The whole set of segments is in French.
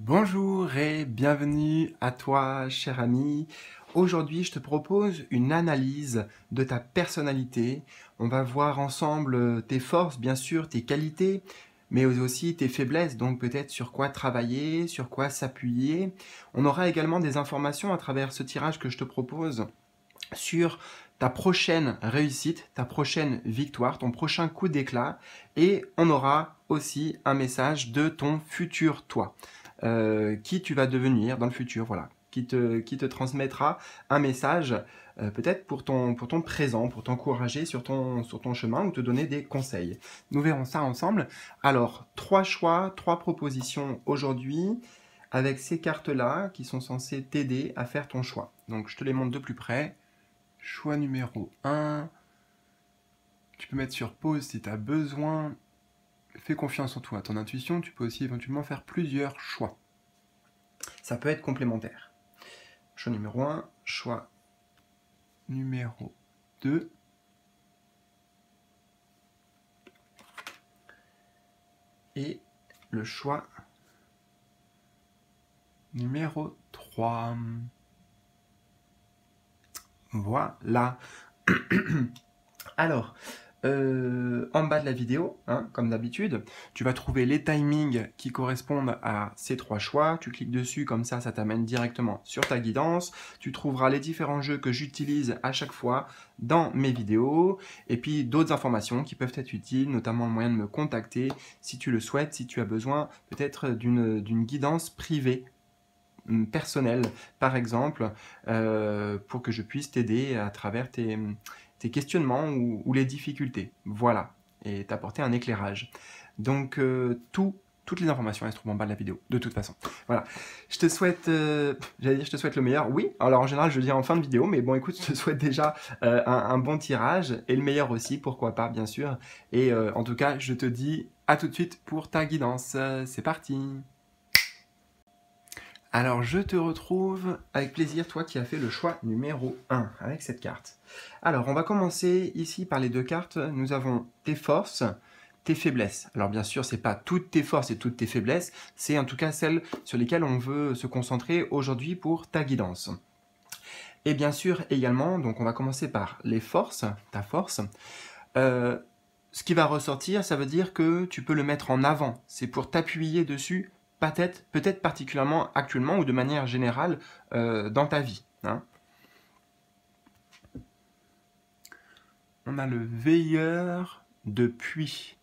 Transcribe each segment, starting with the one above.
Bonjour et bienvenue à toi, cher ami. Aujourd'hui, je te propose une analyse de ta personnalité. On va voir ensemble tes forces, bien sûr, tes qualités, mais aussi tes faiblesses, donc peut-être sur quoi travailler, sur quoi s'appuyer. On aura également des informations à travers ce tirage que je te propose sur ta prochaine réussite, ta prochaine victoire, ton prochain coup d'éclat, et on aura aussi un message de ton futur toi, qui tu vas devenir dans le futur, voilà, qui te transmettra un message peut-être pour ton présent, pour t'encourager sur ton chemin ou te donner des conseils. Nous verrons ça ensemble. Alors, 3 choix, 3 propositions aujourd'hui avec ces cartes-là qui sont censées t'aider à faire ton choix. Donc, je te les montre de plus près. Choix numéro 1. Tu peux mettre sur pause si tu as besoin. Fais confiance en toi, à ton intuition. Tu peux aussi éventuellement faire plusieurs choix. Ça peut être complémentaire. Choix numéro 1. Choix numéro 2. Et le choix numéro 3. Voilà. Alors, en bas de la vidéo, hein, comme d'habitude, tu vas trouver les timings qui correspondent à ces 3 choix. Tu cliques dessus, comme ça t'amène directement sur ta guidance. Tu trouveras les différents jeux que j'utilise à chaque fois dans mes vidéos. Et puis d'autres informations qui peuvent être utiles, notamment le moyen de me contacter si tu le souhaites, si tu as besoin peut-être d'une guidance privée personnelle, par exemple, pour que je puisse t'aider à travers tes questionnements ou les difficultés. Voilà, et t'apporter un éclairage. Donc, toutes les informations, elles se trouvent en bas de la vidéo, de toute façon. Voilà, je te souhaite, j'allais dire, je te souhaite le meilleur. Oui, alors en général, je le dis en fin de vidéo, mais bon, écoute, je te souhaite déjà un bon tirage, et le meilleur aussi, pourquoi pas, bien sûr. Et en tout cas, je te dis à tout de suite pour ta guidance. C'est parti! Alors, je te retrouve avec plaisir, toi qui as fait le choix numéro 1 avec cette carte. Alors, on va commencer ici par les 2 cartes. Nous avons tes forces, tes faiblesses. Alors, bien sûr, ce n'est pas toutes tes forces et toutes tes faiblesses, c'est en tout cas celles sur lesquelles on veut se concentrer aujourd'hui pour ta guidance. Et bien sûr, également, donc on va commencer par les forces, ta force. Ce qui va ressortir, ça veut dire que tu peux le mettre en avant. C'est pour t'appuyer dessus, peut-être particulièrement actuellement ou de manière générale dans ta vie. Hein. On a le veilleur de puits,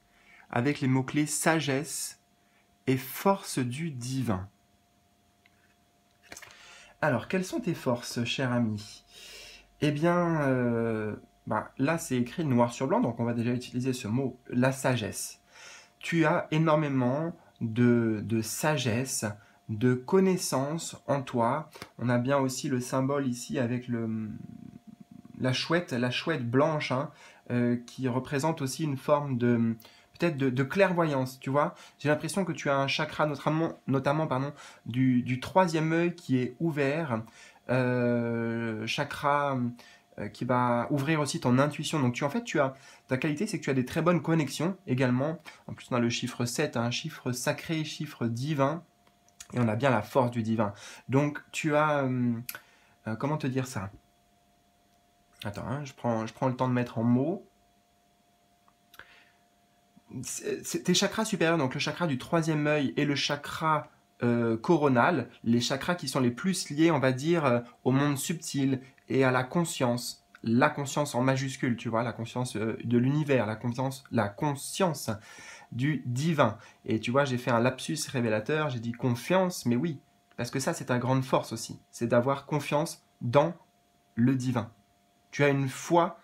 avec les mots-clés sagesse et force du divin. Alors, quelles sont tes forces, cher ami? Eh bien, là c'est écrit noir sur blanc, donc on va déjà utiliser ce mot, la sagesse. Tu as énormément de sagesse, de connaissance en toi. On a bien aussi le symbole ici avec la chouette blanche, hein, qui représente aussi une forme de peut-être de clairvoyance, tu vois. J'ai l'impression que tu as un chakra, notamment du troisième œil qui est ouvert, chakra qui va ouvrir aussi ton intuition. Donc ta qualité, c'est que tu as des très bonnes connexions également. En plus, on a le chiffre 7, un chiffre sacré, chiffre divin, et on a bien la force du divin. Donc tu as, comment te dire ça? Attends, hein, je prends le temps de mettre en mots. Tes chakras supérieurs, donc le chakra du troisième œil et le chakra coronal, les chakras qui sont les plus liés, on va dire, au monde subtil et à la conscience en majuscule, tu vois, la conscience de l'univers, la conscience du divin. Et tu vois, j'ai fait un lapsus révélateur, j'ai dit confiance, mais oui, parce que ça, c'est ta grande force aussi, c'est d'avoir confiance dans le divin. Tu as une foi,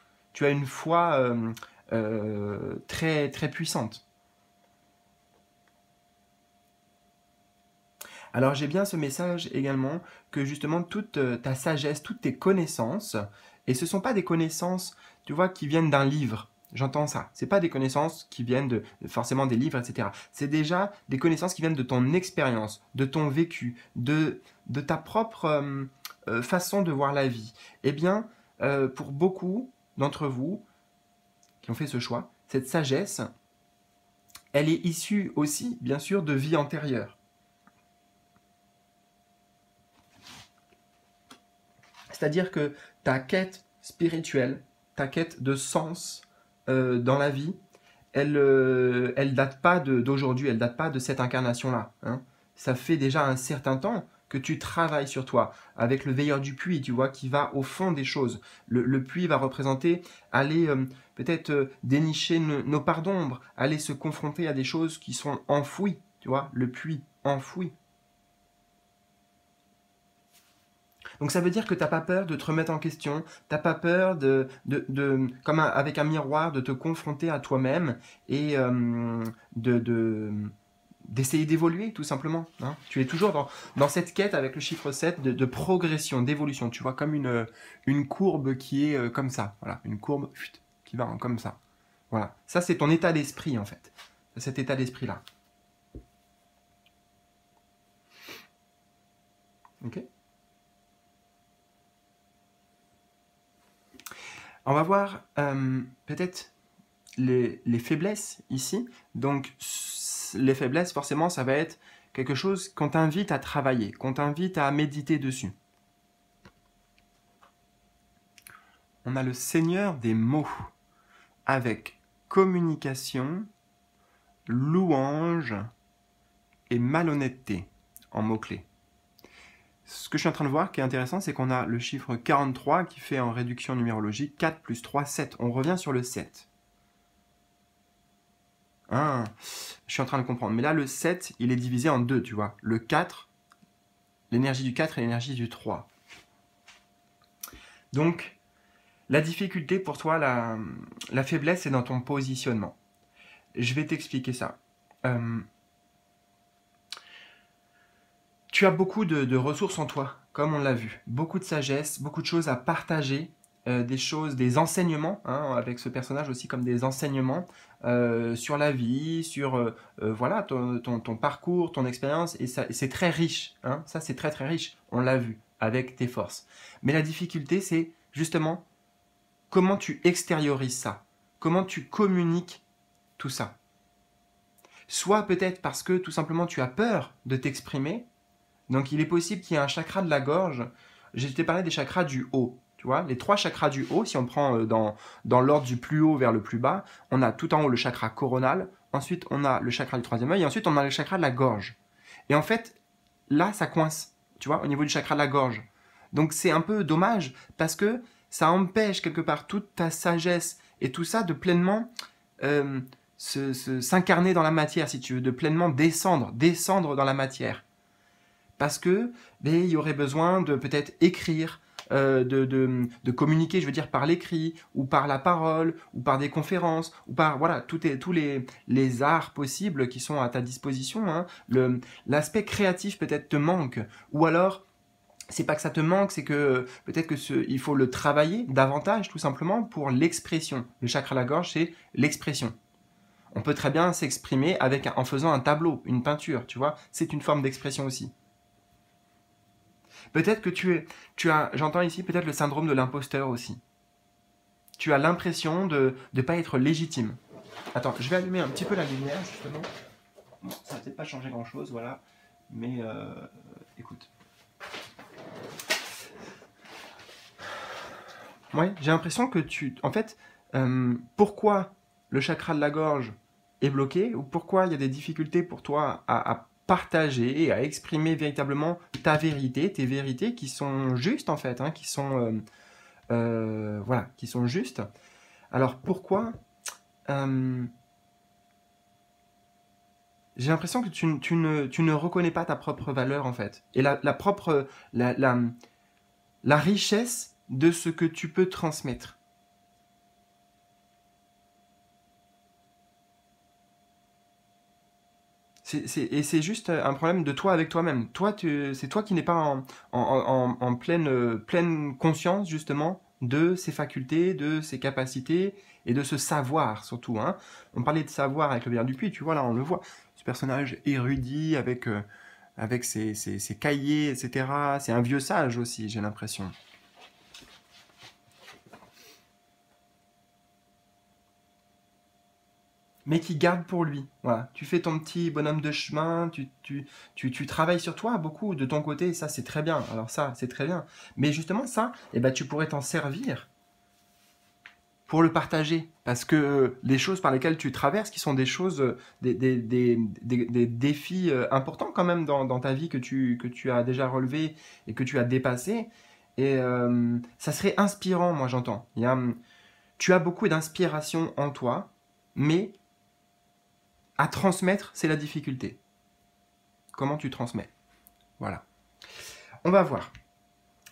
très, très puissante. Alors j'ai bien ce message également que justement toute ta sagesse, toutes tes connaissances, et ce ne sont pas des connaissances, tu vois, qui viennent d'un livre. J'entends ça. Ce pas des connaissances qui viennent forcément des livres, etc. C'est déjà des connaissances qui viennent de ton expérience, de ton vécu, de ta propre façon de voir la vie. Eh bien, pour beaucoup d'entre vous qui ont fait ce choix, cette sagesse, elle est issue aussi, bien sûr, de vie antérieure. C'est-à-dire que ta quête spirituelle, ta quête de sens dans la vie, elle date pas d'aujourd'hui, elle date pas de cette incarnation-là. Hein. Ça fait déjà un certain temps que tu travailles sur toi, avec le veilleur du puits, tu vois, qui va au fond des choses. Le puits va représenter aller peut-être dénicher nos parts d'ombre, aller se confronter à des choses qui sont enfouies, tu vois, le puits enfoui. Donc ça veut dire que tu n'as pas peur de te remettre en question, tu n'as pas peur comme avec un miroir, de te confronter à toi-même et d'essayer d'évoluer tout simplement. Hein. Tu es toujours dans cette quête avec le chiffre 7 de progression, d'évolution. Tu vois, comme une courbe qui est comme ça. Voilà, une courbe qui va comme ça. Voilà, ça c'est ton état d'esprit en fait. Cet état d'esprit-là. Ok. On va voir peut-être les faiblesses ici. Donc, les faiblesses, forcément, ça va être quelque chose qu'on t'invite à travailler, qu'on t'invite à méditer dessus. On a le Seigneur des mots avec communication, louange et malhonnêteté en mots-clés. Ce que je suis en train de voir qui est intéressant, c'est qu'on a le chiffre 43 qui fait en réduction numérologique 4 plus 3, 7. On revient sur le 7. Ah, je suis en train de comprendre. Mais là, le 7, il est divisé en deux, tu vois. Le 4, l'énergie du 4 et l'énergie du 3. Donc, la difficulté pour toi, la faiblesse, c'est dans ton positionnement. Je vais t'expliquer ça. Tu as beaucoup de ressources en toi, comme on l'a vu. Beaucoup de sagesse, beaucoup de choses à partager, des choses, des enseignements, hein, avec ce personnage aussi comme des enseignements sur la vie, sur voilà, ton parcours, ton expérience, et c'est très riche. Hein, ça, c'est très très riche. On l'a vu avec tes forces. Mais la difficulté, c'est justement comment tu extériorises ça, comment tu communiques tout ça. Soit peut-être parce que tout simplement tu as peur de t'exprimer. Donc il est possible qu'il y ait un chakra de la gorge. J'ai t'ai parlé des chakras du haut. Tu vois, les trois chakras du haut, si on prend dans l'ordre du plus haut vers le plus bas, on a tout en haut le chakra coronal, ensuite on a le chakra du troisième œil, et ensuite on a le chakra de la gorge. Et en fait, là, ça coince, tu vois, au niveau du chakra de la gorge. Donc c'est un peu dommage, parce que ça empêche quelque part toute ta sagesse et tout ça de pleinement s'incarner dans la matière, si tu veux, de pleinement descendre dans la matière. Parce que il y aurait besoin de peut-être écrire, de communiquer, je veux dire, par l'écrit, ou par la parole, ou par des conférences, ou par voilà, tous les arts possibles qui sont à ta disposition. Hein. L'aspect créatif peut-être te manque, ou alors c'est pas que ça te manque, c'est que peut-être que il faut le travailler davantage, tout simplement, pour l'expression. Le chakra de la gorge, c'est l'expression. On peut très bien s'exprimer en faisant un tableau, une peinture, tu vois. C'est une forme d'expression aussi. Peut-être que j'entends ici peut-être le syndrome de l'imposteur aussi. Tu as l'impression de ne pas être légitime. Attends, je vais allumer un petit peu la lumière, justement. Bon, ça va peut-être pas changer grand-chose, voilà. Mais écoute. Ouais, j'ai l'impression que en fait, pourquoi le chakra de la gorge est bloqué, ou pourquoi il y a des difficultés pour toi à partager et à exprimer véritablement ta vérité, tes vérités qui sont justes en fait, hein, qui sont voilà, qui sont justes. Alors pourquoi j'ai l'impression que tu ne reconnais pas ta propre valeur en fait, et la richesse de ce que tu peux transmettre. Et c'est juste un problème de toi avec toi-même. C'est toi qui n'es pas en pleine conscience, justement, de ses facultés, de ses capacités et de ce savoir, surtout. Hein. On parlait de savoir avec le Veilleur du Puits, tu vois, là, on le voit. Ce personnage érudit avec ses cahiers, etc. C'est un vieux sage aussi, j'ai l'impression. mais qui garde pour lui. Voilà. Tu fais ton petit bonhomme de chemin, tu travailles sur toi beaucoup de ton côté, et ça c'est très bien. Alors ça, c'est très bien. Mais justement, ça, eh ben, tu pourrais t'en servir pour le partager. Parce que les choses par lesquelles tu traverses, qui sont des choses, des défis importants quand même dans ta vie que tu as déjà relevé et que tu as dépassé. Et ça serait inspirant, moi j'entends. Tu as beaucoup d'inspiration en toi, mais à transmettre, c'est la difficulté. Comment tu transmets? Voilà. On va voir.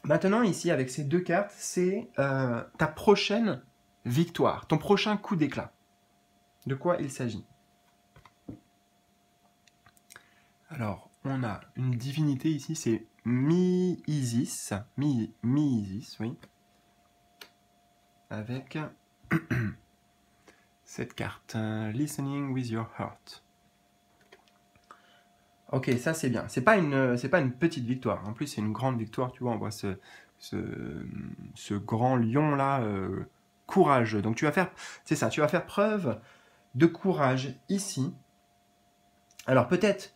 Maintenant, ici, avec ces deux cartes, c'est ta prochaine victoire, ton prochain coup d'éclat. De quoi il s'agit? Alors, on a une divinité ici, c'est Mi-Isis. Mi-Isis, oui. Avec cette carte, Listening with your heart. Ok, ça c'est bien. C'est pas une petite victoire. En plus, c'est une grande victoire. Tu vois, on voit ce grand lion là, courageux. Donc tu vas faire, c'est ça, tu vas faire preuve de courage ici. Alors peut-être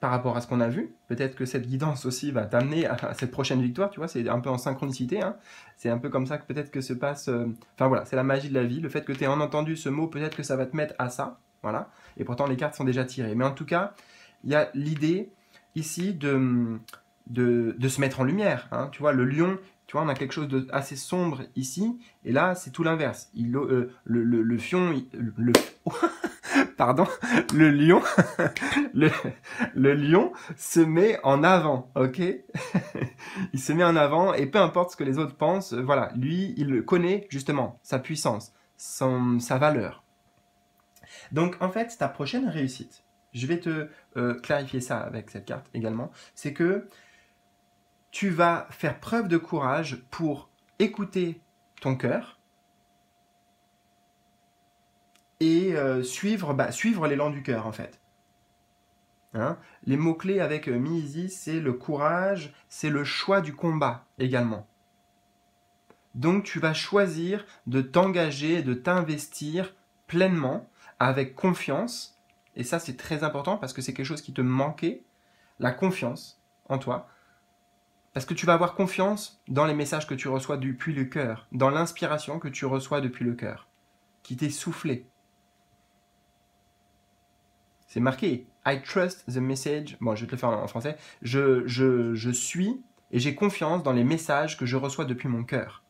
par rapport à ce qu'on a vu, peut-être que cette guidance aussi va t'amener à cette prochaine victoire. Tu vois, c'est un peu en synchronicité. Hein. C'est un peu comme ça que peut-être que se passe. Enfin voilà, c'est la magie de la vie. Le fait que tu aies entendu ce mot, peut-être que ça va te mettre à ça. Voilà. Et pourtant les cartes sont déjà tirées. Mais en tout cas, il y a l'idée ici de se mettre en lumière. Hein. Tu vois, le lion, tu vois, on a quelque chose d'assez sombre ici, et là, c'est tout l'inverse. Le fion, pardon, le lion, le, le lion se met en avant, ok? Il se met en avant, et peu importe ce que les autres pensent, voilà, lui, il connaît justement sa puissance, sa valeur. Donc, en fait, ta prochaine réussite, je vais te clarifier ça avec cette carte également, c'est que tu vas faire preuve de courage pour écouter ton cœur et suivre l'élan du cœur en fait. Hein, les mots-clés avec Mi-Isis, c'est le courage, c'est le choix du combat également. Donc tu vas choisir de t'engager, de t'investir pleinement, avec confiance, et ça c'est très important parce que c'est quelque chose qui te manquait, la confiance en toi, parce que tu vas avoir confiance dans les messages que tu reçois depuis le cœur, dans l'inspiration que tu reçois depuis le cœur, qui t'est soufflé. C'est marqué « I trust the message ». Bon, je vais te le faire en français. Je suis et j'ai confiance dans les messages que je reçois depuis mon cœur.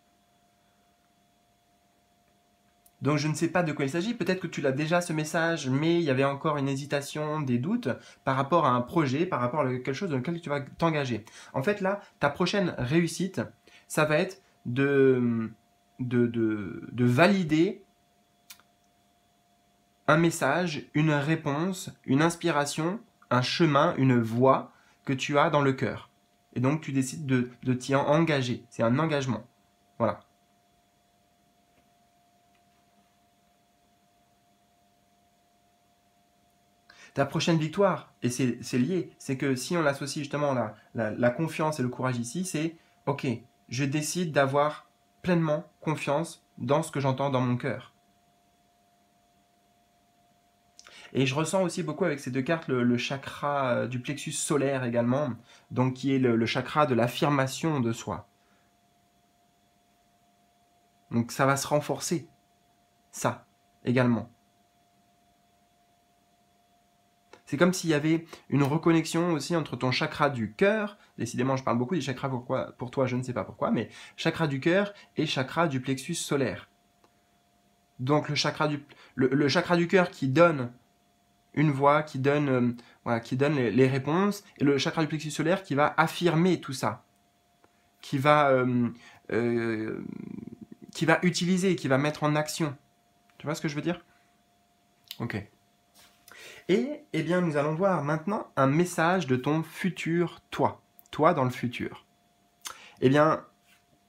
Donc je ne sais pas de quoi il s'agit. Peut-être que tu l'as déjà ce message, mais il y avait encore une hésitation, des doutes par rapport à un projet, par rapport à quelque chose dans lequel tu vas t'engager. En fait, là, ta prochaine réussite, ça va être de valider un message, une réponse, une inspiration, un chemin, une voie que tu as dans le cœur. Et donc tu décides de t'y engager. C'est un engagement. Voilà. Ta prochaine victoire, et c'est lié, c'est que si on associe justement la confiance et le courage ici, c'est ok, je décide d'avoir pleinement confiance dans ce que j'entends dans mon cœur. Et je ressens aussi beaucoup avec ces deux cartes le chakra du plexus solaire également, donc qui est le chakra de l'affirmation de soi. Donc ça va se renforcer, ça également. C'est comme s'il y avait une reconnexion aussi entre ton chakra du cœur, décidément je parle beaucoup des chakras pour toi, je ne sais pas pourquoi, mais chakra du cœur et chakra du plexus solaire. Donc le chakra du cœur qui donne une voix, qui donne les réponses, et le chakra du plexus solaire qui va affirmer tout ça, qui va utiliser, qui va mettre en action. Tu vois ce que je veux dire? Ok. Et eh bien, nous allons voir maintenant un message de ton futur toi. Toi dans le futur. Eh bien,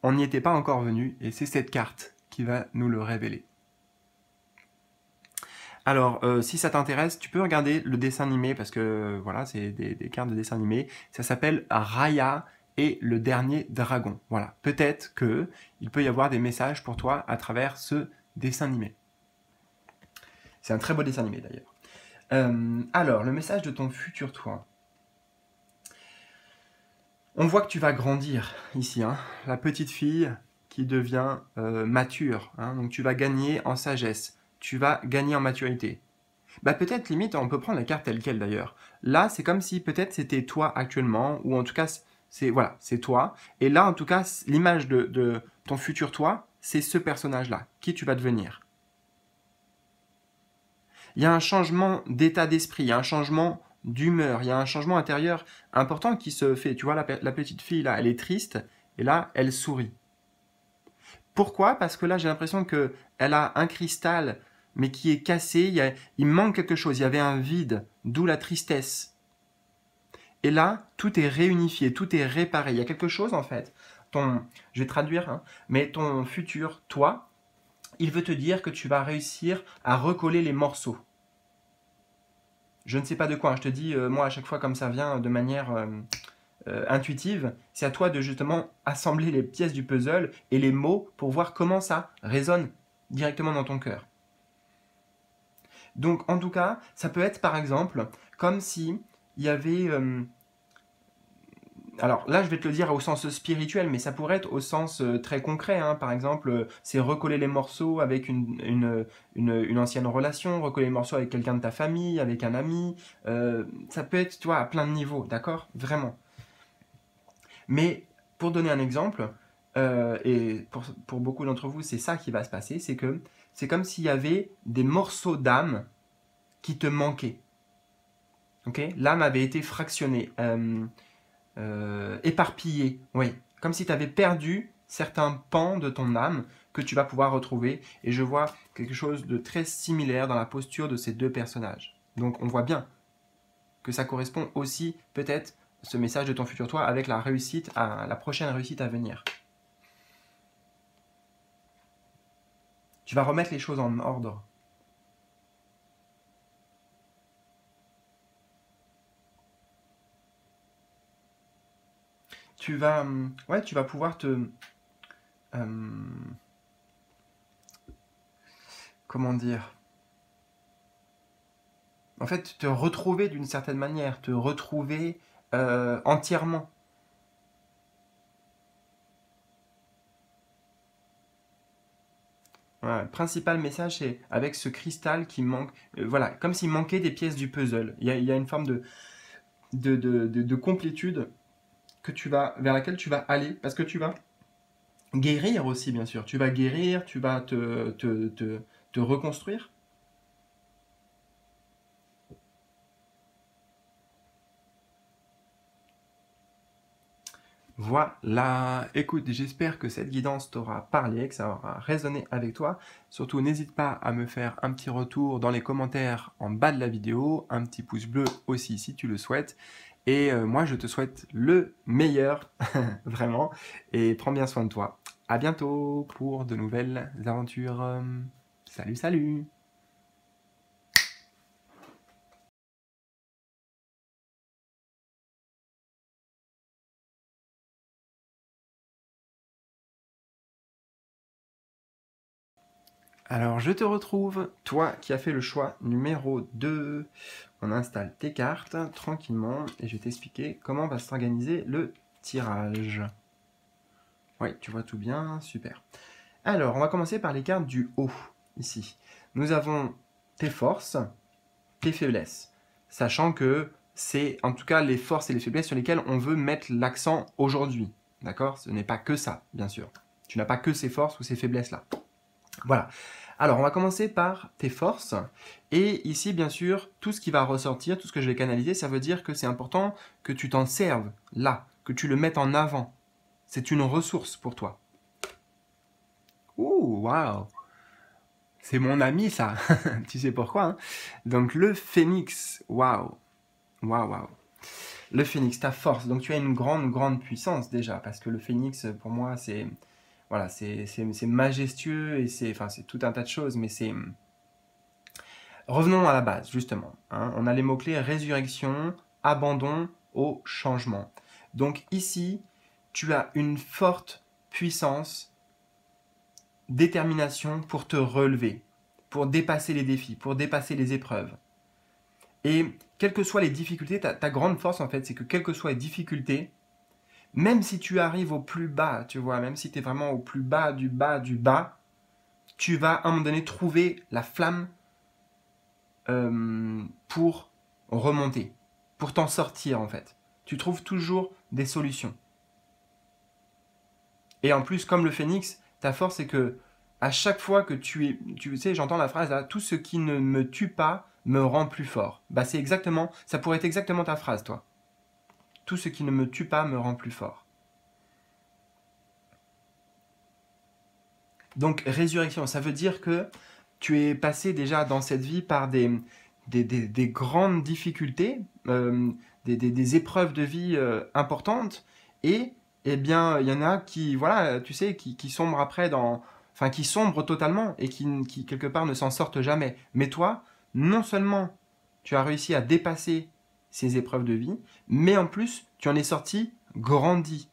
on n'y était pas encore venu, et c'est cette carte qui va nous le révéler. Alors, si ça t'intéresse, tu peux regarder le dessin animé, parce que voilà, c'est des cartes de dessin animé. Ça s'appelle Raya et le dernier dragon. Voilà, peut-être qu'il peut y avoir des messages pour toi à travers ce dessin animé. C'est un très beau dessin animé d'ailleurs. Alors, le message de ton futur toi. On voit que tu vas grandir ici, hein. La petite fille qui devient mature, hein. Donc tu vas gagner en sagesse, tu vas gagner en maturité. Bah peut-être limite, on peut prendre la carte telle quelle d'ailleurs. Là, c'est comme si peut-être c'était toi actuellement, ou en tout cas, c'est voilà, c'est toi. Et là, en tout cas, l'image de ton futur toi, c'est ce personnage-là, qui tu vas devenir. Il y a un changement d'état d'esprit, il y a un changement d'humeur, il y a un changement intérieur important qui se fait. Tu vois, la petite fille là, elle est triste, et là, elle sourit. Pourquoi? Parce que là, j'ai l'impression que elle a un cristal, mais qui est cassé, il manque quelque chose, il y avait un vide, d'où la tristesse. Et là, tout est réunifié, tout est réparé. Il y a quelque chose en fait. Je vais traduire, hein, mais ton futur, toi, il veut te dire que tu vas réussir à recoller les morceaux. Je ne sais pas de quoi, hein, je te dis, moi à chaque fois comme ça vient de manière intuitive, c'est à toi de justement assembler les pièces du puzzle et les mots pour voir comment ça résonne directement dans ton cœur. Donc en tout cas, ça peut être par exemple comme si il y avait alors là, je vais te le dire au sens spirituel, mais ça pourrait être au sens très concret, hein. Par exemple, c'est recoller les morceaux avec une ancienne relation, recoller les morceaux avec quelqu'un de ta famille, avec un ami. Ça peut être, tu vois, à plein de niveaux, d'accord? Vraiment. Mais pour donner un exemple, et pour beaucoup d'entre vous, c'est ça qui va se passer, c'est que c'est comme s'il y avait des morceaux d'âme qui te manquaient. Ok? L'âme avait été fractionnée. Éparpillé, oui, comme si tu avais perdu certains pans de ton âme que tu vas pouvoir retrouver. Et je vois quelque chose de très similaire dans la posture de ces deux personnages. Donc on voit bien que ça correspond aussi peut-être ce message de ton futur toi avec la réussite, la prochaine réussite à venir. Tu vas remettre les choses en ordre. Ouais, tu vas pouvoir comment dire, en fait, te retrouver d'une certaine manière, te retrouver entièrement. Voilà, le principal message, c'est avec ce cristal qui manque, voilà, comme s'il manquait des pièces du puzzle. Il y a une forme de complétude vers laquelle tu vas aller, parce que tu vas guérir aussi, bien sûr. Tu vas guérir, tu vas te reconstruire. Voilà, écoute, j'espère que cette guidance t'aura parlé, que ça aura résonné avec toi. Surtout, n'hésite pas à me faire un petit retour dans les commentaires en bas de la vidéo, un petit pouce bleu aussi si tu le souhaites. Et moi, je te souhaite le meilleur, vraiment, et prends bien soin de toi. À bientôt pour de nouvelles aventures. Salut, salut! Alors, je te retrouve, toi qui as fait le choix numéro 2. On installe tes cartes tranquillement et je vais t'expliquer comment va s'organiser le tirage. Oui, tu vois tout bien, super. Alors, on va commencer par les cartes du haut, ici. Nous avons tes forces, tes faiblesses, sachant que c'est en tout cas les forces et les faiblesses sur lesquelles on veut mettre l'accent aujourd'hui. D'accord? Ce n'est pas que ça, bien sûr. Tu n'as pas que ces forces ou ces faiblesses-là. Voilà. Alors, on va commencer par tes forces. Et ici, bien sûr, tout ce qui va ressortir, tout ce que je vais canaliser, ça veut dire que c'est important que tu t'en serves là, que tu le mettes en avant. C'est une ressource pour toi. Ouh, waouh! C'est mon ami, ça. Tu sais pourquoi, hein? Donc, le phénix. Waouh! Waouh, waouh. Le phénix, ta force. Donc, tu as une grande, grande puissance déjà. Parce que le phénix, pour moi, c'est... Voilà, c'est majestueux et c'est tout un tas de choses, mais c'est... Revenons à la base, justement, hein. On a les mots-clés résurrection, abandon au changement. Donc ici, tu as une forte puissance, détermination pour te relever. pour dépasser les défis, pour dépasser les épreuves. Et quelles que soient les difficultés, ta grande force en fait, c'est que quelles que soient les difficultés, même si tu arrives au plus bas, tu vois, même si tu es vraiment au plus bas du bas du bas, tu vas à un moment donné trouver la flamme pour remonter, pour t'en sortir en fait. Tu trouves toujours des solutions. Et en plus, comme le phénix, ta force c'est que à chaque fois que tu sais, j'entends la phrase là, tout ce qui ne me tue pas me rend plus fort. Bah c'est exactement, ça pourrait être exactement ta phrase, toi. Tout ce qui ne me tue pas me rend plus fort. Donc résurrection, ça veut dire que tu es passé déjà dans cette vie par des grandes difficultés, des épreuves de vie importantes, et eh bien il y en a qui, voilà, tu sais, qui sombrent après dans, enfin qui sombrent totalement et qui quelque part ne s'en sortent jamais. Mais toi, non seulement tu as réussi à dépasser ces épreuves de vie, mais en plus tu en es sorti grandi,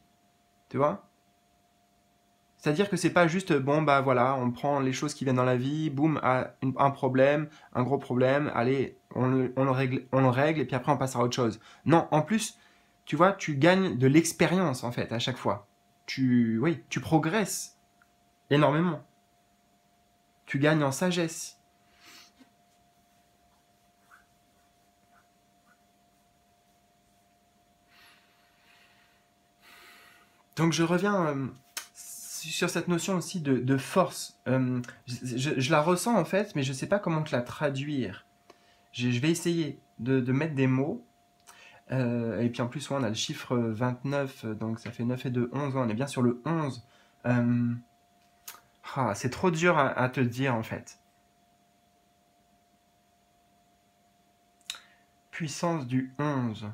tu vois. C'est-à-dire que c'est pas juste, bon, bah voilà, on prend les choses qui viennent dans la vie, boum, un problème, un gros problème, allez, on le règle, et puis après on passe à autre chose. Non, en plus, tu vois, tu gagnes de l'expérience, en fait, à chaque fois. Oui, tu progresses énormément. Tu gagnes en sagesse. Donc je reviens sur cette notion aussi de force. Je la ressens, en fait, mais je sais pas comment te la traduire. Je vais essayer de mettre des mots. Et puis en plus, ouais, on a le chiffre 29, donc ça fait 9 et 2, 11. Ouais, on est bien sur le 11. Euh, c'est trop dur à te dire en fait. Puissance du 11.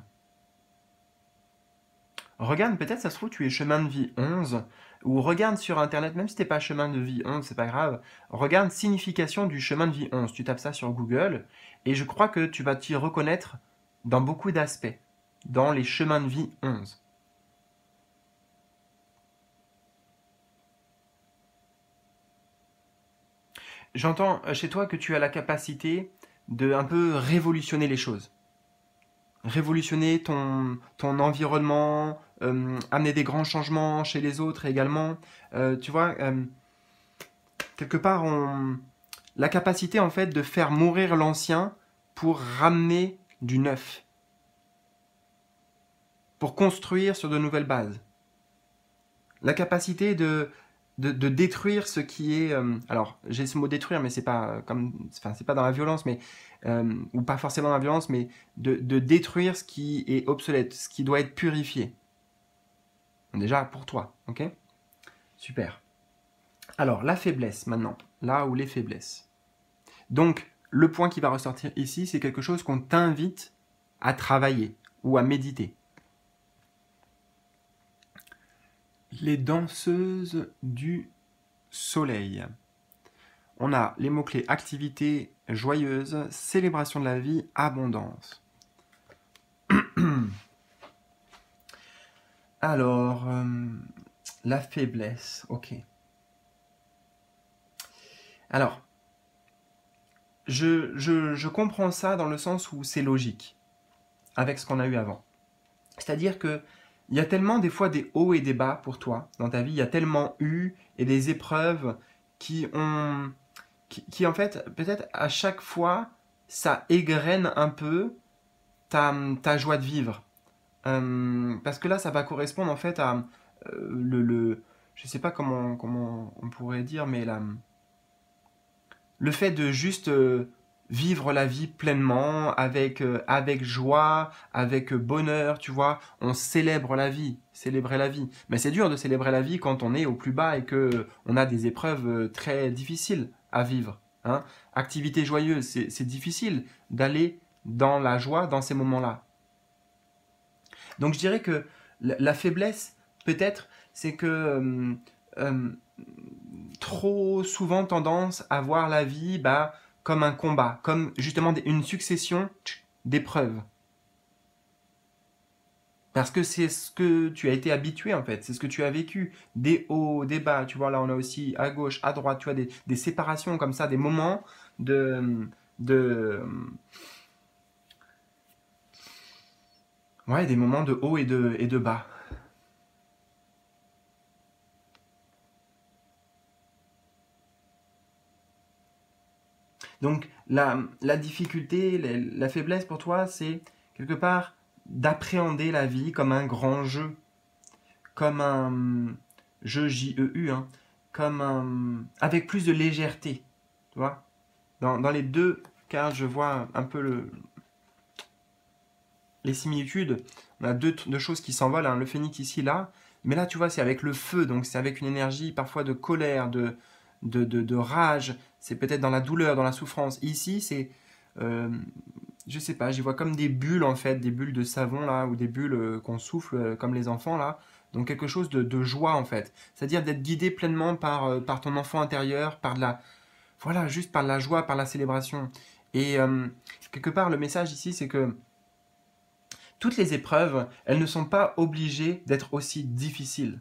Regarde, peut-être ça se trouve, tu es chemin de vie 11. Ou regarde sur internet, même si t'es pas chemin de vie 11, c'est pas grave. Regarde signification du chemin de vie 11. Tu tapes ça sur Google. Et je crois que tu vas t'y reconnaître dans beaucoup d'aspects. Dans les chemins de vie 11. J'entends chez toi que tu as la capacité de un peu révolutionner les choses. Révolutionner ton environnement, amener des grands changements chez les autres également. Tu vois, quelque part, la capacité en fait de faire mourir l'ancien pour ramener du neuf, pour construire sur de nouvelles bases. La capacité de détruire ce qui est. Alors, j'ai ce mot détruire, mais c'est pas enfin, c'est pas dans la violence, mais ou pas forcément dans la violence, mais de détruire ce qui est obsolète, ce qui doit être purifié. Déjà pour toi, ok? Super. Alors, la faiblesse maintenant, là où les faiblesses. Donc, le point qui va ressortir ici, c'est quelque chose qu'on t'invite à travailler ou à méditer. Les danseuses du soleil. On a les mots-clés activité joyeuse, célébration de la vie, abondance. Alors, la faiblesse, ok. Alors, je comprends ça dans le sens où c'est logique, avec ce qu'on a eu avant. C'est-à-dire que il y a tellement des fois des hauts et des bas pour toi dans ta vie, il y a tellement eu et des épreuves qui ont qui en fait, peut-être à chaque fois, ça égrène un peu ta joie de vivre. Parce que là, ça va correspondre en fait à je sais pas comment on pourrait dire, mais le fait de juste vivre la vie pleinement, avec joie, avec bonheur, tu vois, on célèbre la vie, célébrer la vie. Mais c'est dur de célébrer la vie quand on est au plus bas et que on a des épreuves très difficiles à vivre. Hein. Activité joyeuse, c'est difficile d'aller dans la joie dans ces moments-là. Donc je dirais que la faiblesse, peut-être, c'est que euh, trop souvent tendance à voir la vie comme un combat, comme justement une succession d'épreuves. Parce que c'est ce que tu as été habitué en fait, c'est ce que tu as vécu, des hauts, des bas, tu vois, là on a aussi à gauche, à droite, tu vois, des séparations comme ça, des moments, de ouais, des moments de haut et de bas. Donc la difficulté, la faiblesse pour toi, c'est quelque part d'appréhender la vie comme un grand jeu, comme un jeu J-E-U, hein, comme un, avec plus de légèreté, tu vois. Dans les deux cas, je vois un peu les similitudes. On a deux choses qui s'envolent, hein, le phénix ici, là, mais là, tu vois, c'est avec le feu, donc c'est avec une énergie parfois de colère, de rage, c'est peut-être dans la douleur, dans la souffrance. Ici, c'est, euh, je sais pas, j'y vois comme des bulles en fait, des bulles de savon là, ou des bulles qu'on souffle comme les enfants là. Donc quelque chose de joie en fait. C'est-à-dire d'être guidé pleinement par ton enfant intérieur, par de la, voilà, juste par la joie, par la célébration. Et quelque part, le message ici, c'est que toutes les épreuves, elles ne sont pas obligées d'être aussi difficiles.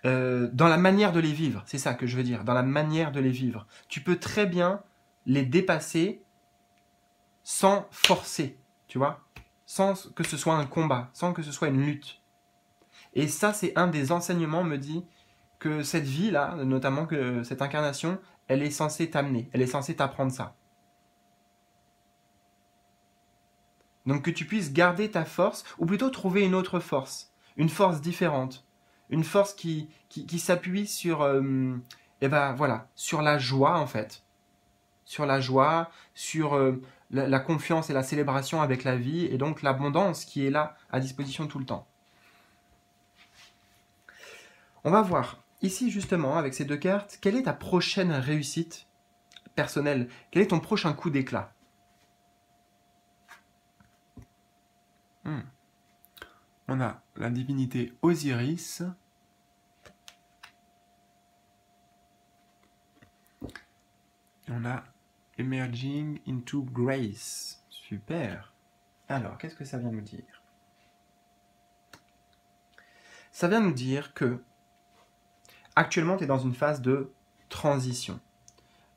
Dans la manière de les vivre, c'est ça que je veux dire, dans la manière de les vivre. Tu peux très bien les dépasser sans forcer, tu vois, sans que ce soit un combat, sans que ce soit une lutte. Et ça, c'est un des enseignements, me dit, que cette vie-là, notamment que cette incarnation, elle est censée t'amener, elle est censée t'apprendre ça. Donc que tu puisses garder ta force, ou plutôt trouver une autre force, une force différente, une force qui s'appuie sur, eh ben, voilà, sur la joie en fait, sur la joie, sur la confiance et la célébration avec la vie, et donc l'abondance qui est là à disposition tout le temps. On va voir ici justement avec ces deux cartes, quelle est ta prochaine réussite personnelle? Quel est ton prochain coup d'éclat? On a la divinité Osiris. On a Emerging into Grace. Super. Alors, qu'est-ce que ça vient nous dire? Ça vient nous dire que actuellement, tu es dans une phase de transition.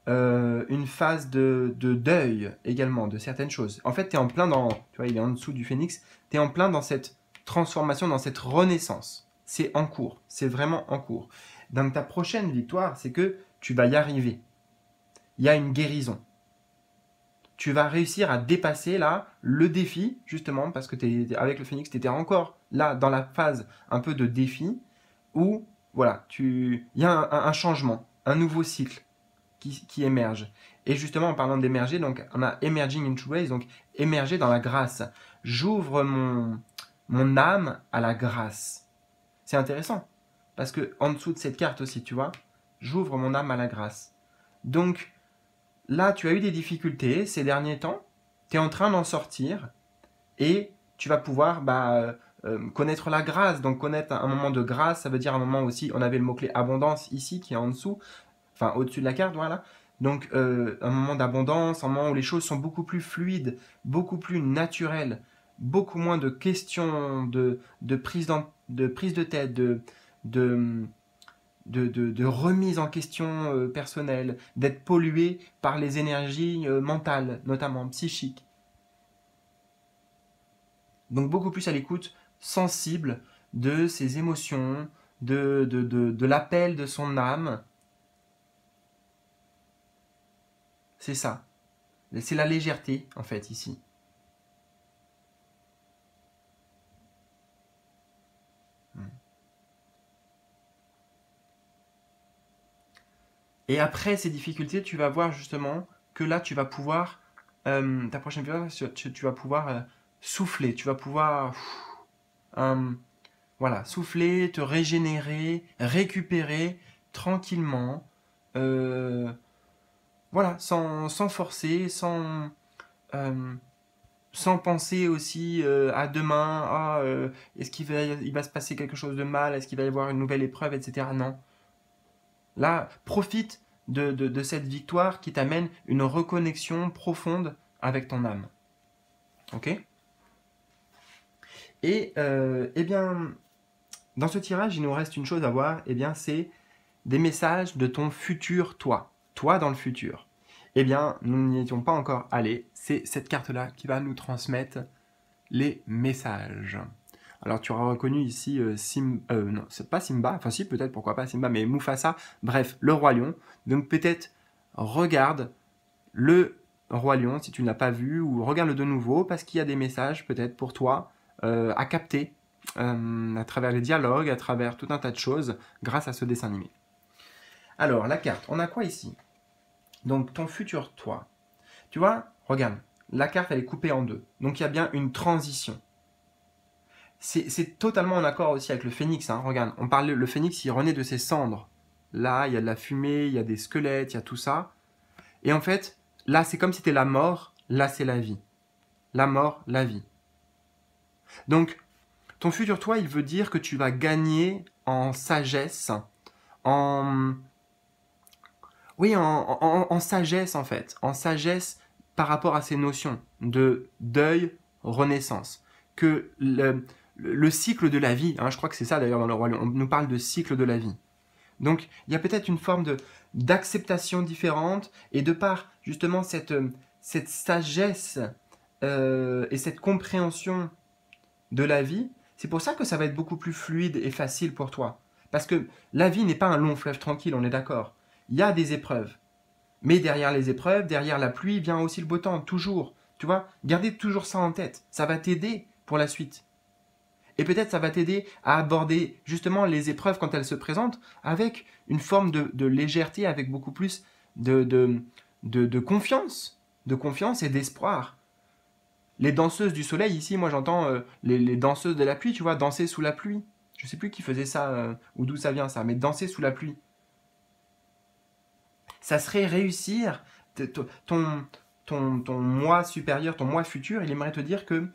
Une phase de deuil également de certaines choses. En fait, tu es en plein dans, tu vois, il est en dessous du phénix, tu es en plein dans cette transformation, dans cette renaissance. C'est en cours, c'est vraiment en cours. Dans ta prochaine victoire, c'est que tu vas y arriver. Il y a une guérison. Tu vas réussir à dépasser là le défi, justement, parce que avec le phénix, tu étais encore là dans la phase un peu de défi, où voilà, il y a un changement, un nouveau cycle qui émerge. Et justement, en parlant d'émerger, donc on a emerging into grace, donc émerger dans la grâce. J'ouvre mon âme à la grâce. C'est intéressant, parce que en dessous de cette carte aussi, tu vois, j'ouvre mon âme à la grâce. Donc là, tu as eu des difficultés ces derniers temps, tu es en train d'en sortir, et tu vas pouvoir connaître la grâce. Donc connaître un moment de grâce, ça veut dire un moment aussi, on avait le mot-clé abondance ici, qui est en dessous, enfin au-dessus de la carte, voilà. Donc un moment d'abondance, un moment où les choses sont beaucoup plus fluides, beaucoup plus naturelles, beaucoup moins de questions, de prise de tête, de remise en question personnelle, d'être pollué par les énergies mentales, notamment psychiques. Donc beaucoup plus à l'écoute, sensible de ses émotions, de l'appel de son âme. C'est ça. C'est la légèreté, en fait, ici. Et après ces difficultés, tu vas voir justement que là, tu vas pouvoir, ta prochaine période, tu vas pouvoir souffler, tu vas pouvoir, voilà, souffler, te régénérer, récupérer tranquillement, voilà, sans forcer, euh, sans penser aussi à demain, est-ce il va se passer quelque chose de mal, est-ce qu'il va y avoir une nouvelle épreuve, etc. Non. Là, profite de cette victoire qui t'amène une reconnexion profonde avec ton âme. Ok? Et eh bien, dans ce tirage, il nous reste une chose à voir, eh bien, c'est des messages de ton futur toi. toi dans le futur. Eh bien, nous n'y étions pas encore allés. C'est cette carte-là qui va nous transmettre les messages. Alors tu auras reconnu ici non, c'est pas Simba, enfin si peut-être, pourquoi pas Simba, mais Mufasa, bref, le roi lion. Donc peut-être regarde le roi lion si tu ne l'as pas vu, ou regarde-le de nouveau parce qu'il y a des messages peut-être pour toi à capter à travers les dialogues, à travers tout un tas de choses grâce à ce dessin animé. Alors la carte, on a quoi ici? Donc ton futur toi. Tu vois, regarde, la carte elle est coupée en deux. Donc il y a bien une transition. C'est totalement en accord aussi avec le phénix. Hein. Regarde, on parle, le phénix il renaît de ses cendres. Là, il y a de la fumée, il y a des squelettes, il y a tout ça. Et en fait, là c'est comme si c'était la mort, là c'est la vie. La mort, la vie. Donc, ton futur toi, il veut dire que tu vas gagner en sagesse, en... Oui, en sagesse en fait. En sagesse par rapport à ces notions de deuil, renaissance. Que le cycle de la vie, hein, je crois que c'est ça d'ailleurs dans le Roi Lion, on nous parle de cycle de la vie. Donc, il y a peut-être une forme d'acceptation différente, et de par justement cette sagesse et cette compréhension de la vie, c'est pour ça que ça va être beaucoup plus fluide et facile pour toi. Parce que la vie n'est pas un long fleuve tranquille, on est d'accord. Il y a des épreuves. Mais derrière les épreuves, derrière la pluie, vient aussi le beau temps, toujours. Tu vois, gardez toujours ça en tête. Ça va t'aider pour la suite. Et peut-être ça va t'aider à aborder justement les épreuves quand elles se présentent avec une forme de légèreté, avec beaucoup plus de confiance. De confiance et d'espoir. Les danseuses du soleil, ici, moi j'entends les danseuses de la pluie, tu vois, danser sous la pluie. Je sais plus qui faisait ça, ou d'où ça vient ça, mais danser sous la pluie. Ça serait réussir, ton moi supérieur, ton moi futur, il aimerait te dire que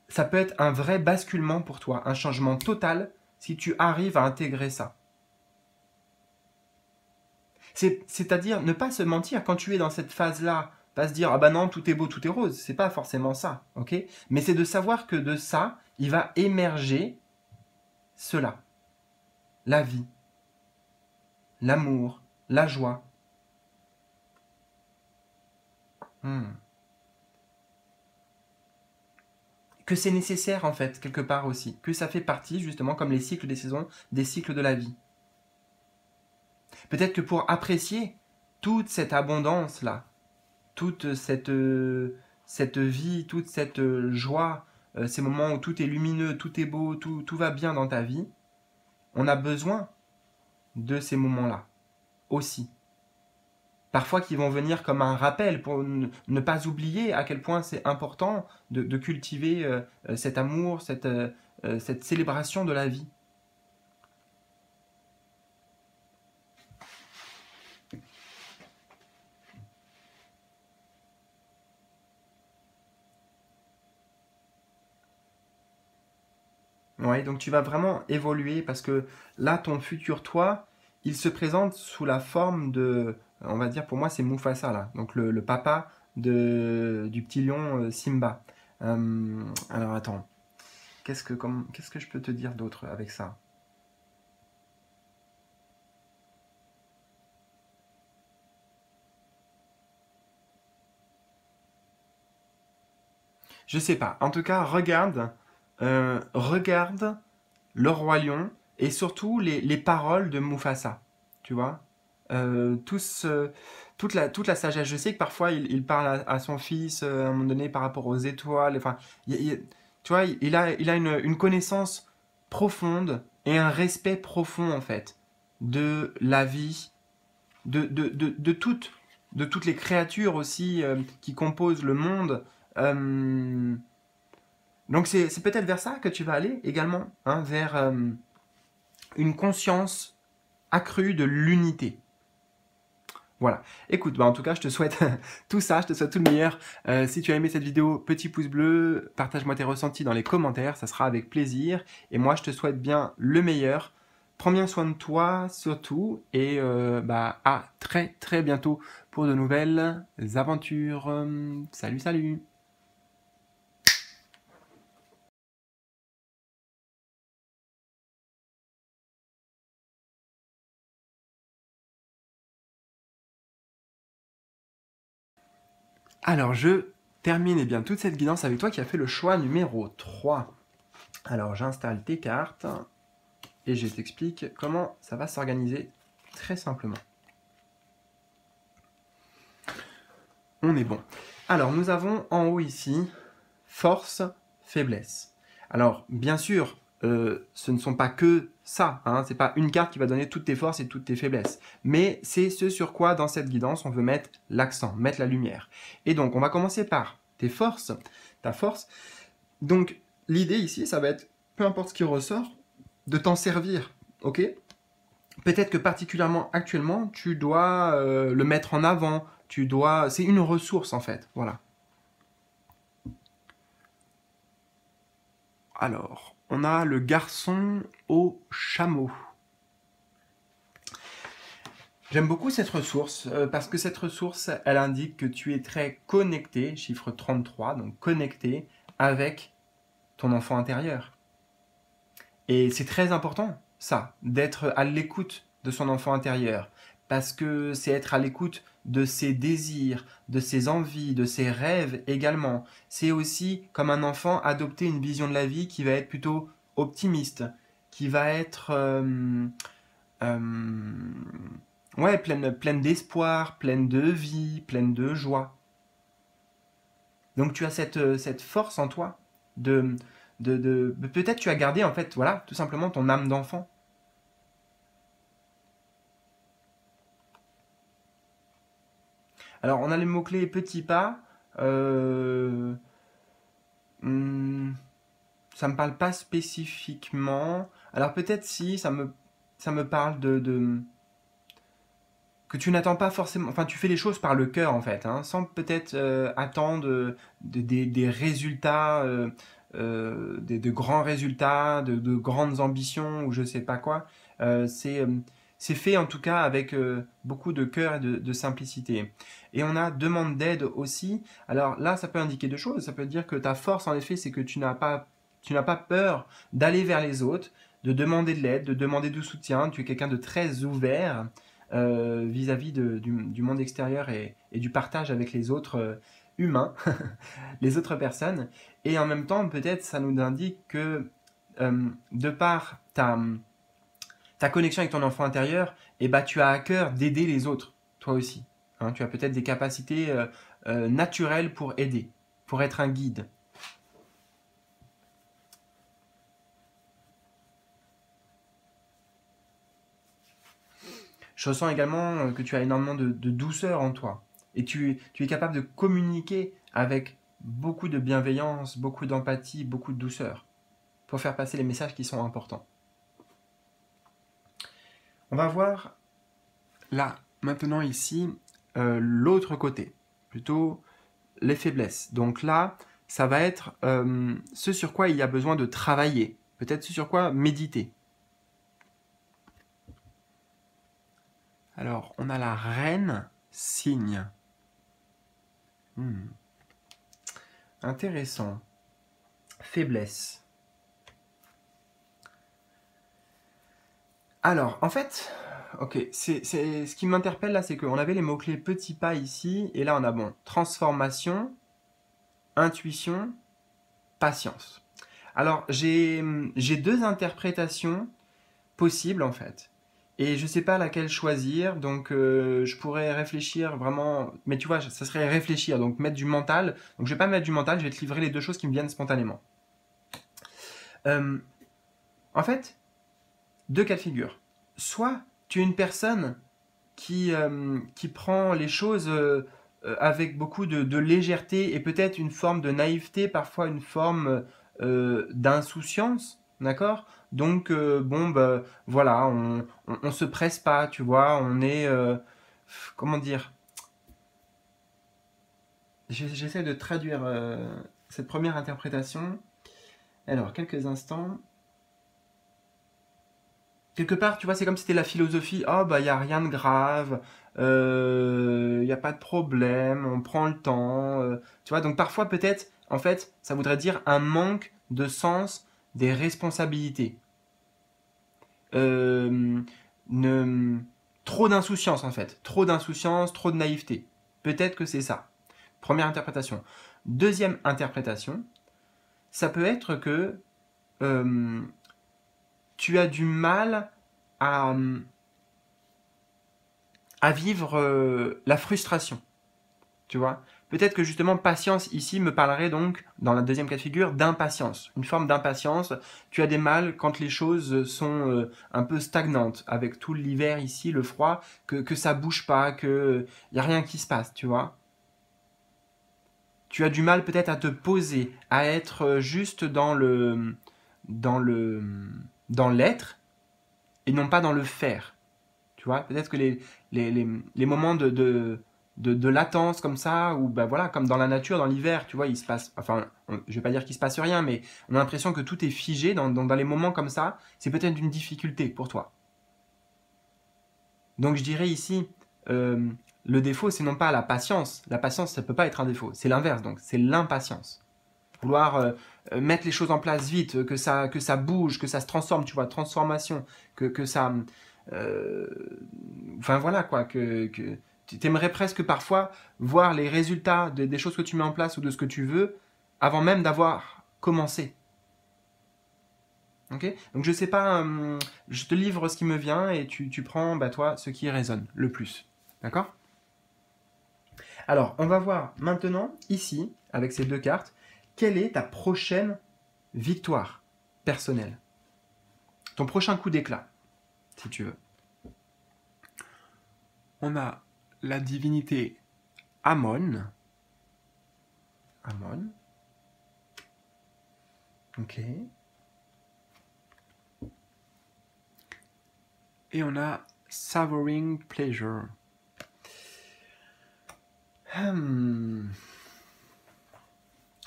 ça peut être un vrai basculement pour toi, un changement total si tu arrives à intégrer ça. C'est-à-dire ne pas se mentir quand tu es dans cette phase-là, pas se dire ah bah non tout est beau, tout est rose, c'est pas forcément ça, ok? Mais c'est de savoir que de ça, il va émerger cela, la vie, l'amour, la joie. Hmm. Que c'est nécessaire en fait, quelque part aussi, que ça fait partie justement comme les cycles des saisons, des cycles de la vie. Peut-être que pour apprécier toute cette abondance-là, toute cette vie, toute cette joie, ces moments où tout est lumineux, tout est beau, tout va bien dans ta vie, on a besoin de ces moments-là aussi. Parfois qui vont venir comme un rappel pour ne pas oublier à quel point c'est important de cultiver cet amour, cette célébration de la vie. Ouais, donc tu vas vraiment évoluer parce que là, ton futur toi, il se présente sous la forme de, on va dire pour moi, c'est Mufasa là, donc le papa du petit lion Simba. Alors attends, qu'est-ce que je peux te dire d'autre avec ça? Je sais pas. En tout cas, regarde le roi lion et surtout les paroles de Mufasa. Tu vois? Tous, toute la sagesse. Je sais que parfois il parle à son fils à un moment donné par rapport aux étoiles. Enfin, tu vois, il a une connaissance profonde et un respect profond en fait de la vie, de toutes les créatures aussi qui composent le monde. Euh, donc c'est peut-être vers ça que tu vas aller également, hein, vers une conscience accrue de l'unité. Voilà. Écoute, bah en tout cas, je te souhaite tout ça, je te souhaite tout le meilleur. Si tu as aimé cette vidéo, petit pouce bleu, partage-moi tes ressentis dans les commentaires, ça sera avec plaisir. Et moi, je te souhaite bien le meilleur. Prends bien soin de toi, surtout, et bah, à très très bientôt pour de nouvelles aventures. Salut, salut! Alors, je termine bien toute cette guidance avec toi qui a fait le choix numéro 3. Alors, j'installe tes cartes et je t'explique comment ça va s'organiser très simplement. On est bon. Alors, nous avons en haut ici force, faiblesse. Alors, bien sûr, ce ne sont pas que ça. Hein, ce n'est pas une carte qui va donner toutes tes forces et toutes tes faiblesses. Mais c'est ce sur quoi, dans cette guidance, on veut mettre l'accent, mettre la lumière. Et donc, on va commencer par tes forces, ta force. Donc, l'idée ici, ça va être, peu importe ce qui ressort, de t'en servir. Ok ? Peut-être que particulièrement actuellement, tu dois le mettre en avant. C'est une ressource en fait. Voilà. Alors, on a le garçon au chameau. J'aime beaucoup cette ressource parce que cette ressource, elle indique que tu es très connecté, chiffre 33, donc connecté avec ton enfant intérieur. Et c'est très important, ça, d'être à l'écoute de son enfant intérieur. Parce que c'est être à l'écoute de ses désirs, de ses envies, de ses rêves également. C'est aussi, comme un enfant, adopter une vision de la vie qui va être plutôt optimiste, qui va être ouais, pleine d'espoir, pleine de vie, pleine de joie. Donc tu as cette force en toi peut-être tu as gardé en fait, voilà, tout simplement ton âme d'enfant. Alors on a les mots-clés petits pas. Hmm, ça me parle pas spécifiquement. Alors peut-être si, ça me parle que tu n'attends pas forcément, enfin tu fais les choses par le cœur en fait, hein, sans peut-être attendre des résultats, de grands résultats, de grandes ambitions ou je sais pas quoi. C'est fait en tout cas avec beaucoup de cœur et de simplicité. Et on a demande d'aide aussi. Alors là, ça peut indiquer deux choses. Ça peut dire que ta force en effet, c'est que tu n'as pas peur d'aller vers les autres, de demander de l'aide, de demander du soutien. Tu es quelqu'un de très ouvert vis-à-vis du monde extérieur et du partage avec les autres humains, les autres personnes. Et en même temps, peut-être, ça nous indique que de par ta connexion avec ton enfant intérieur, eh ben, tu as à cœur d'aider les autres, toi aussi. Hein, tu as peut-être des capacités naturelles pour aider, pour être un guide. Je ressens également que tu as énormément de douceur en toi. Et tu es capable de communiquer avec beaucoup de bienveillance, beaucoup d'empathie, beaucoup de douceur pour faire passer les messages qui sont importants. On va voir là, maintenant ici, l'autre côté, plutôt les faiblesses. Donc là, ça va être ce sur quoi il y a besoin de travailler, peut-être ce sur quoi méditer. Alors, on a la reine cygne. Intéressant. Faiblesse. Alors, en fait, ok, ce qui m'interpelle là, c'est qu'on avait les mots-clés petits pas ici, et là on a bon, transformation, intuition, patience. Alors, j'ai deux interprétations possibles en fait. Et je ne sais pas laquelle choisir, donc je pourrais réfléchir vraiment. Mais tu vois, ça serait réfléchir, donc mettre du mental. Donc je vais pas mettre du mental, je vais te livrer les deux choses qui me viennent spontanément. Euh, En fait, deux cas de figure. Soit tu es une personne qui prend les choses avec beaucoup de légèreté et peut-être une forme de naïveté, parfois une forme d'insouciance, d'accord. Donc, bon, bah, voilà, on se presse pas, tu vois, on est, comment dire, j'essaie de traduire cette première interprétation. Alors, quelques instants. Quelque part, tu vois, c'est comme si c'était la philosophie. Oh, bah, il n'y a rien de grave, il n'y a pas de problème, on prend le temps. Tu vois, donc parfois, peut-être, en fait, ça voudrait dire un manque de sens des responsabilités. Euh, ne- Trop d'insouciance, en fait. Trop d'insouciance, trop de naïveté. Peut-être que c'est ça. Première interprétation. Deuxième interprétation, ça peut être que tu as du mal à, à vivre la frustration. Tu vois? Peut-être que justement patience ici me parlerait donc, dans la deuxième cas de figure, d'impatience. Une forme d'impatience. Tu as des mal quand les choses sont un peu stagnantes, avec tout l'hiver ici, le froid, que ça bouge pas, que y a rien qui se passe, tu vois? Tu as du mal peut-être à te poser, à être juste dans le, dans l'être et non pas dans le faire. Tu vois, peut-être que les moments de latence comme ça, ou ben voilà, comme dans la nature, dans l'hiver, tu vois, il se passe, enfin, je vais pas dire qu'il se passe rien, mais on a l'impression que tout est figé dans les moments comme ça, c'est peut-être une difficulté pour toi. Donc je dirais ici, euh, le défaut, c'est non pas la patience. La patience, ça peut pas être un défaut. C'est l'inverse, donc c'est l'impatience. Vouloir mettre les choses en place vite, que ça bouge, que ça se transforme, tu vois, transformation, que ça... euh, enfin voilà quoi, que tu aimerais presque parfois voir les résultats des choses que tu mets en place ou de ce que tu veux avant même d'avoir commencé. Ok. Donc je sais pas, je te livre ce qui me vient et tu prends bah, toi ce qui résonne le plus. D'accord? Alors on va voir maintenant ici, avec ces deux cartes, quelle est ta prochaine victoire personnelle. Ton prochain coup d'éclat, si tu veux. On a la divinité Amon. Amon. Ok. Et on a Savoring Pleasure.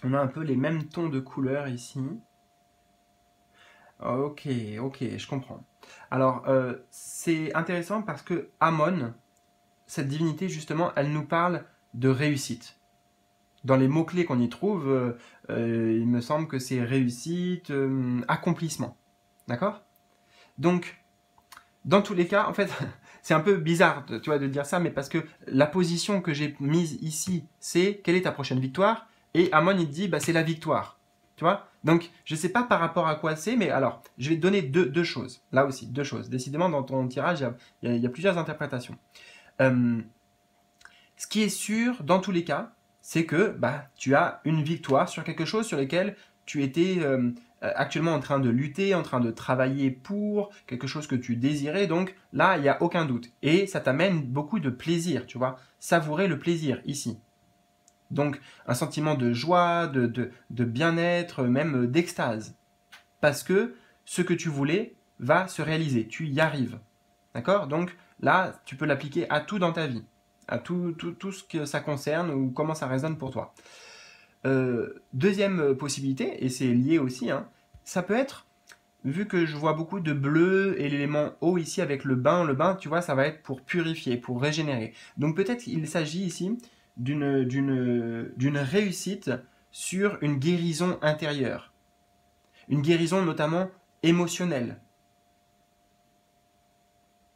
On a un peu les mêmes tons de couleurs ici. Ok, je comprends. Alors, c'est intéressant parce que Amon, cette divinité, justement, elle nous parle de réussite. Dans les mots-clés qu'on y trouve, il me semble que c'est réussite, accomplissement. D'accord? Donc, dans tous les cas, en fait, c'est un peu bizarre tu vois, de dire ça, mais parce que la position que j'ai mise ici, c'est quelle est ta prochaine victoire? Et Amon, il te dit, bah, c'est la victoire. Tu vois? Donc, je ne sais pas par rapport à quoi c'est, mais alors, je vais te donner deux choses. Là aussi, deux choses. Décidément, dans ton tirage, il y a plusieurs interprétations. Euh, Ce qui est sûr, dans tous les cas, c'est que bah, tu as une victoire sur quelque chose sur lequel tu étais actuellement en train de lutter, en train de travailler pour quelque chose que tu désirais. Donc là, il n'y a aucun doute. Et ça t'amène beaucoup de plaisir, tu vois. Savourer le plaisir ici. Donc un sentiment de joie, de bien-être, même d'extase. Parce que ce que tu voulais va se réaliser. Tu y arrives. D'accord? Donc là, tu peux l'appliquer à tout dans ta vie, à tout ce que ça concerne ou comment ça résonne pour toi. Deuxième possibilité, et c'est lié aussi, hein, ça peut être, vu que je vois beaucoup de bleu et l'élément eau ici avec le bain, tu vois, ça va être pour purifier, pour régénérer. Donc peut-être il s'agit ici d'une réussite sur une guérison intérieure, une guérison notamment émotionnelle.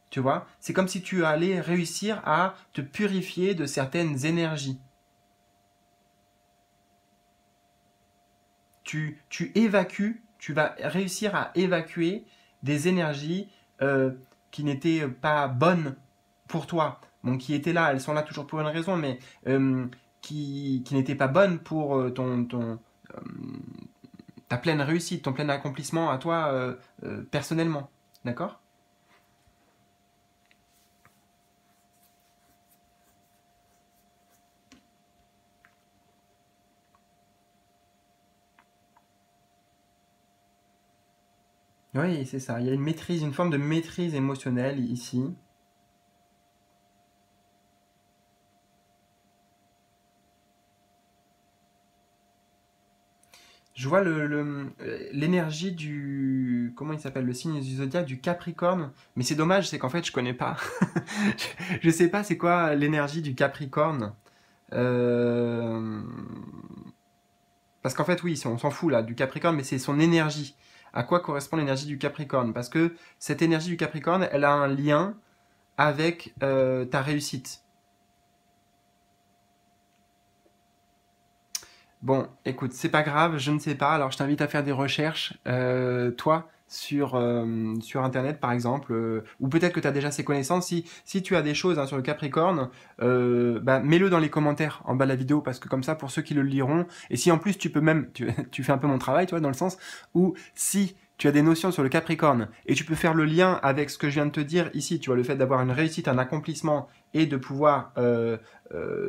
Tu vois, c'est comme si tu allais réussir à te purifier de certaines énergies. Tu évacues, tu vas réussir à évacuer des énergies qui n'étaient pas bonnes pour toi. Bon, qui étaient là, elles sont là toujours pour une raison, mais qui n'étaient pas bonnes pour ta pleine réussite, ton plein accomplissement à toi personnellement. D'accord? Oui, c'est ça. Il y a une maîtrise, une forme de maîtrise émotionnelle ici. Je vois l'énergie du... Comment il s'appelle? Le signe du zodiaque du Capricorne. Mais c'est dommage, c'est qu'en fait, je connais pas. Je sais pas c'est quoi l'énergie du Capricorne. Euh, Parce qu'en fait, oui, on s'en fout là du Capricorne, mais c'est son énergie. À quoi correspond l'énergie du Capricorne? Parce que cette énergie du Capricorne, elle a un lien avec ta réussite. Bon, écoute, c'est pas grave, je ne sais pas, alors je t'invite à faire des recherches, toi, sur Internet par exemple, ou peut-être que tu as déjà ces connaissances. Si tu as des choses hein, sur le Capricorne, bah, mets-le dans les commentaires en bas de la vidéo, parce que comme ça, pour ceux qui le liront, et si en plus tu peux même, tu fais un peu mon travail, tu vois, dans le sens où si tu as des notions sur le Capricorne, et tu peux faire le lien avec ce que je viens de te dire ici, tu vois, le fait d'avoir une réussite, un accomplissement, et de pouvoir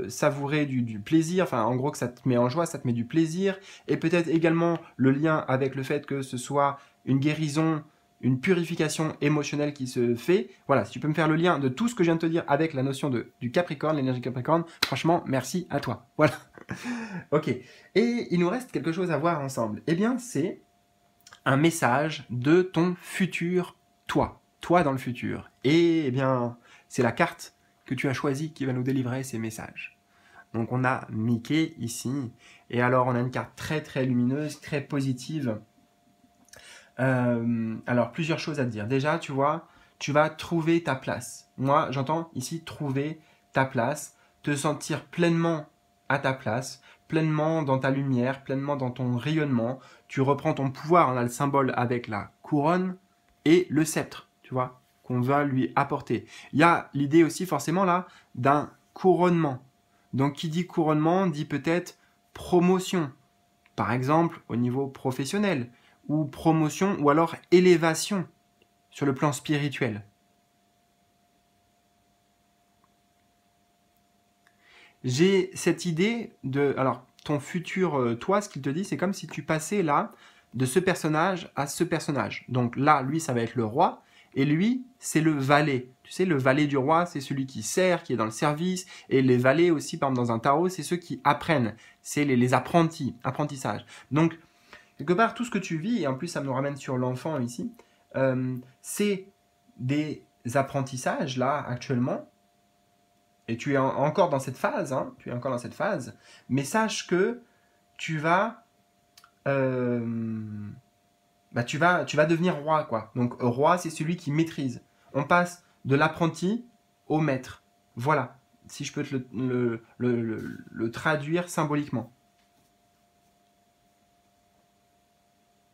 savourer du plaisir, enfin en gros que ça te met en joie, ça te met du plaisir, et peut-être également le lien avec le fait que ce soit une guérison, une purification émotionnelle qui se fait. Voilà, si tu peux me faire le lien de tout ce que je viens de te dire avec la notion du Capricorne, l'énergie Capricorne, franchement, merci à toi. Voilà. Ok. Et il nous reste quelque chose à voir ensemble. Eh bien, c'est un message de ton futur toi. Toi dans le futur. Et eh bien, c'est la carte que tu as choisie qui va nous délivrer ces messages. Donc on a Mickey ici, et alors on a une carte très très lumineuse, très positive. Alors plusieurs choses à te dire. Déjà, tu vois, tu vas trouver ta place. Moi, j'entends ici trouver ta place, te sentir pleinement à ta place, pleinement dans ta lumière, pleinement dans ton rayonnement. Tu reprends ton pouvoir, on a le symbole avec la couronne et le sceptre, tu vois, qu'on va lui apporter. Il y a l'idée aussi forcément là d'un couronnement. Donc qui dit couronnement dit peut-être promotion, par exemple au niveau professionnel, ou promotion, ou alors élévation sur le plan spirituel. J'ai cette idée de... Alors, ton futur toi, ce qu'il te dit, c'est comme si tu passais là, de ce personnage à ce personnage. Donc là, lui, ça va être le roi, et lui, c'est le valet. Tu sais, le valet du roi, c'est celui qui sert, qui est dans le service, et les valets aussi, par exemple, dans un tarot, c'est ceux qui apprennent. C'est les apprentis, apprentissage. Donc, quelque part, tout ce que tu vis, et en plus ça me ramène sur l'enfant ici, c'est des apprentissages là actuellement, et tu es encore dans cette phase, hein, tu es encore dans cette phase, mais sache que tu vas, bah, tu vas devenir roi, quoi. Donc roi, c'est celui qui maîtrise. On passe de l'apprenti au maître. Voilà, si je peux te le traduire symboliquement.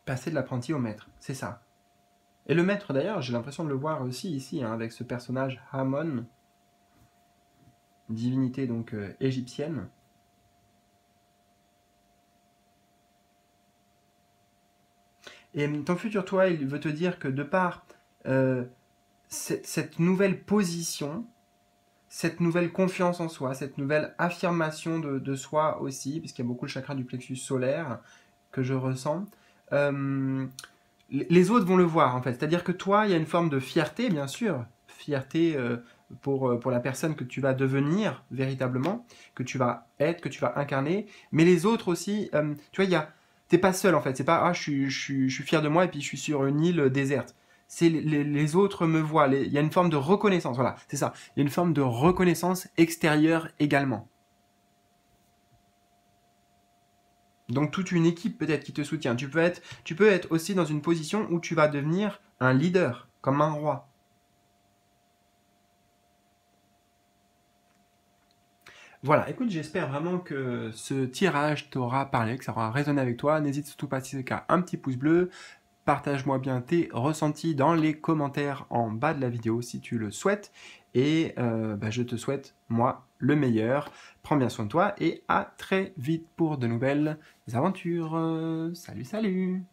Passer de l'apprenti au maître, c'est ça. Et le maître d'ailleurs, j'ai l'impression de le voir aussi ici, hein, avec ce personnage Hamon, divinité donc égyptienne. Et ton futur toi, il veut te dire que de par euh, cette nouvelle position, cette nouvelle confiance en soi, cette nouvelle affirmation de soi aussi, puisqu'il y a beaucoup le chakra du plexus solaire que je ressens, euh, les autres vont le voir en fait. C'est-à-dire que toi, il y a une forme de fierté, bien sûr, fierté pour la personne que tu vas devenir véritablement, que tu vas être, que tu vas incarner, mais les autres aussi, tu vois, t'es pas seul en fait, c'est pas je suis fier de moi et puis je suis sur une île déserte. C'est les autres me voient, il y a une forme de reconnaissance, voilà, c'est ça. Il y a une forme de reconnaissance extérieure également. Donc toute une équipe peut-être qui te soutient. Tu peux être aussi dans une position où tu vas devenir un leader, comme un roi. Voilà, écoute, j'espère vraiment que ce tirage t'aura parlé, que ça aura résonné avec toi. N'hésite surtout pas si c'est le cas, un petit pouce bleu. Partage-moi bien tes ressentis dans les commentaires en bas de la vidéo si tu le souhaites. Et bah, je te souhaite, moi, le meilleur. Prends bien soin de toi et à très vite pour de nouvelles aventures. Salut, salut!